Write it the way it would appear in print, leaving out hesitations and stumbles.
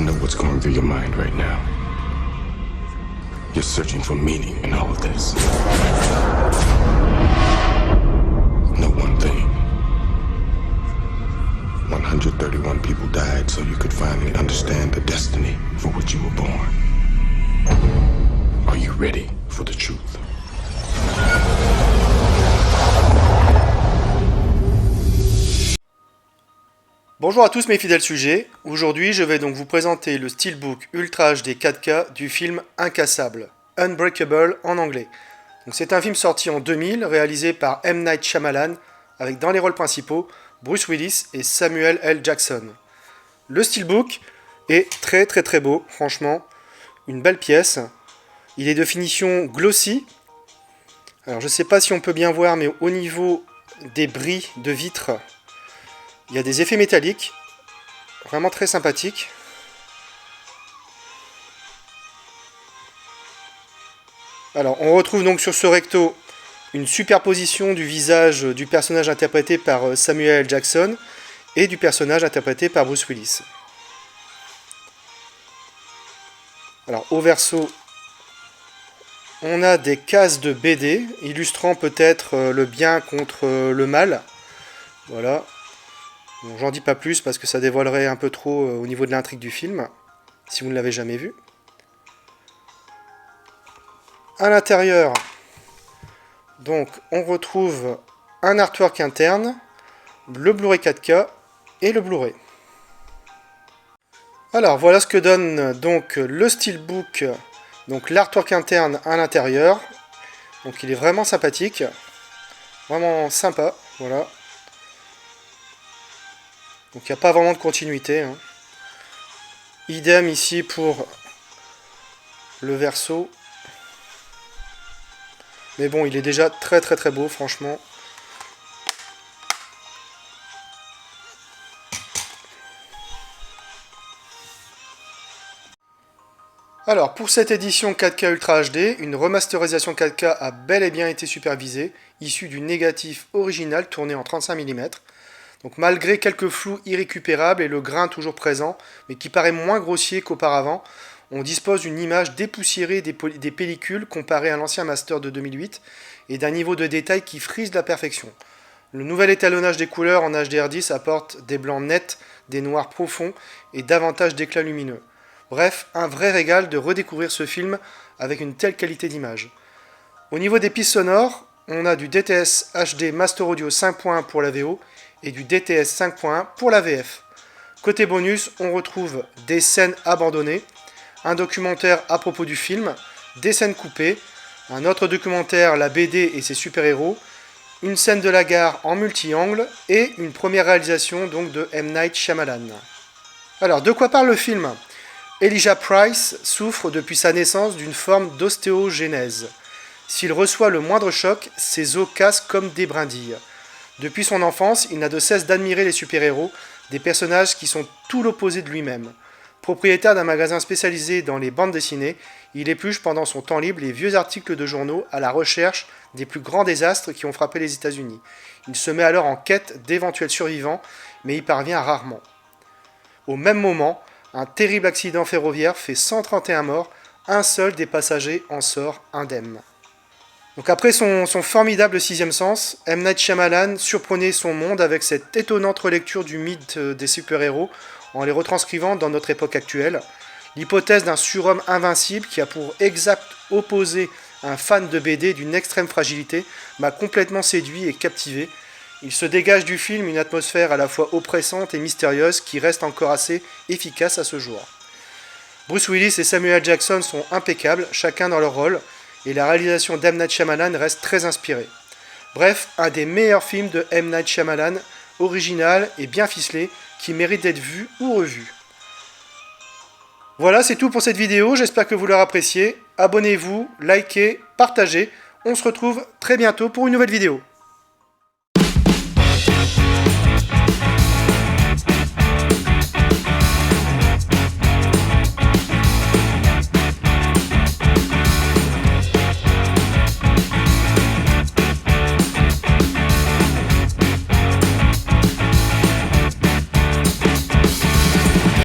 know what's going through your mind right now. You're searching for meaning in all of this. Know one thing. 131 people died so you could finally understand the destiny for which you were born. Are you ready for the truth? Bonjour à tous mes fidèles sujets, aujourd'hui je vais donc vous présenter le Steelbook Ultra HD 4K du film Incassable, Unbreakable en anglais. C'est un film sorti en 2000, réalisé par M. Night Shyamalan, avec dans les rôles principaux Bruce Willis et Samuel L. Jackson. Le Steelbook est très beau, franchement, une belle pièce. Il est de finition glossy. Alors je ne sais pas si on peut bien voir, mais au niveau des bris de vitre, il y a des effets métalliques, vraiment très sympathiques. Alors, on retrouve donc sur ce recto une superposition du visage du personnage interprété par Samuel L. Jackson et du personnage interprété par Bruce Willis. Alors, au verso, on a des cases de BD illustrant peut-être le bien contre le mal. Voilà. Bon, j'en dis pas plus parce que ça dévoilerait un peu trop au niveau de l'intrigue du film, si vous ne l'avez jamais vu. À l'intérieur, donc, on retrouve un artwork interne, le Blu-ray 4K et le Blu-ray. Alors, voilà ce que donne donc le Steelbook, donc l'artwork interne à l'intérieur. Donc, il est vraiment sympathique, vraiment sympa, voilà. Donc il n'y a pas vraiment de continuité. Hein. Idem ici pour le verso. Mais bon, il est déjà très beau, franchement. Alors, pour cette édition 4K Ultra HD, une remasterisation 4K a bel et bien été supervisée, issue du négatif original tourné en 35 mm. Donc malgré quelques flous irrécupérables et le grain toujours présent, mais qui paraît moins grossier qu'auparavant, on dispose d'une image dépoussiérée des pellicules comparée à l'ancien master de 2008 et d'un niveau de détail qui frise de la perfection. Le nouvel étalonnage des couleurs en HDR10 apporte des blancs nets, des noirs profonds et davantage d'éclats lumineux. Bref, un vrai régal de redécouvrir ce film avec une telle qualité d'image. Au niveau des pistes sonores, on a du DTS HD Master Audio 5.1 pour la VO et du DTS 5.1 pour la VF. Côté bonus, on retrouve des scènes abandonnées, un documentaire à propos du film, des scènes coupées, un autre documentaire, la BD et ses super-héros, une scène de la gare en multi-angle et une première réalisation donc de M. Night Shyamalan. Alors, de quoi parle le film ? Elijah Price souffre depuis sa naissance d'une forme d'ostéogenèse. S'il reçoit le moindre choc, ses os cassent comme des brindilles. Depuis son enfance, il n'a de cesse d'admirer les super-héros, des personnages qui sont tout l'opposé de lui-même. Propriétaire d'un magasin spécialisé dans les bandes dessinées, il épluche pendant son temps libre les vieux articles de journaux à la recherche des plus grands désastres qui ont frappé les États-Unis. Il se met alors en quête d'éventuels survivants, mais y parvient rarement. Au même moment, un terrible accident ferroviaire fait 131 morts, un seul des passagers en sort indemne. Donc après son formidable sixième sens, M. Night Shyamalan surprenait son monde avec cette étonnante relecture du mythe des super-héros en les retranscrivant dans notre époque actuelle. L'hypothèse d'un surhomme invincible qui a pour exact opposé un fan de BD d'une extrême fragilité m'a complètement séduit et captivé. Il se dégage du film une atmosphère à la fois oppressante et mystérieuse qui reste encore assez efficace à ce jour. Bruce Willis et Samuel L. Jackson sont impeccables, chacun dans leur rôle, et la réalisation d'M. Night Shyamalan reste très inspirée. Bref, un des meilleurs films de M. Night Shyamalan, original et bien ficelé, qui mérite d'être vu ou revu. Voilà, c'est tout pour cette vidéo, j'espère que vous l'aurez apprécié. Abonnez-vous, likez, partagez. On se retrouve très bientôt pour une nouvelle vidéo.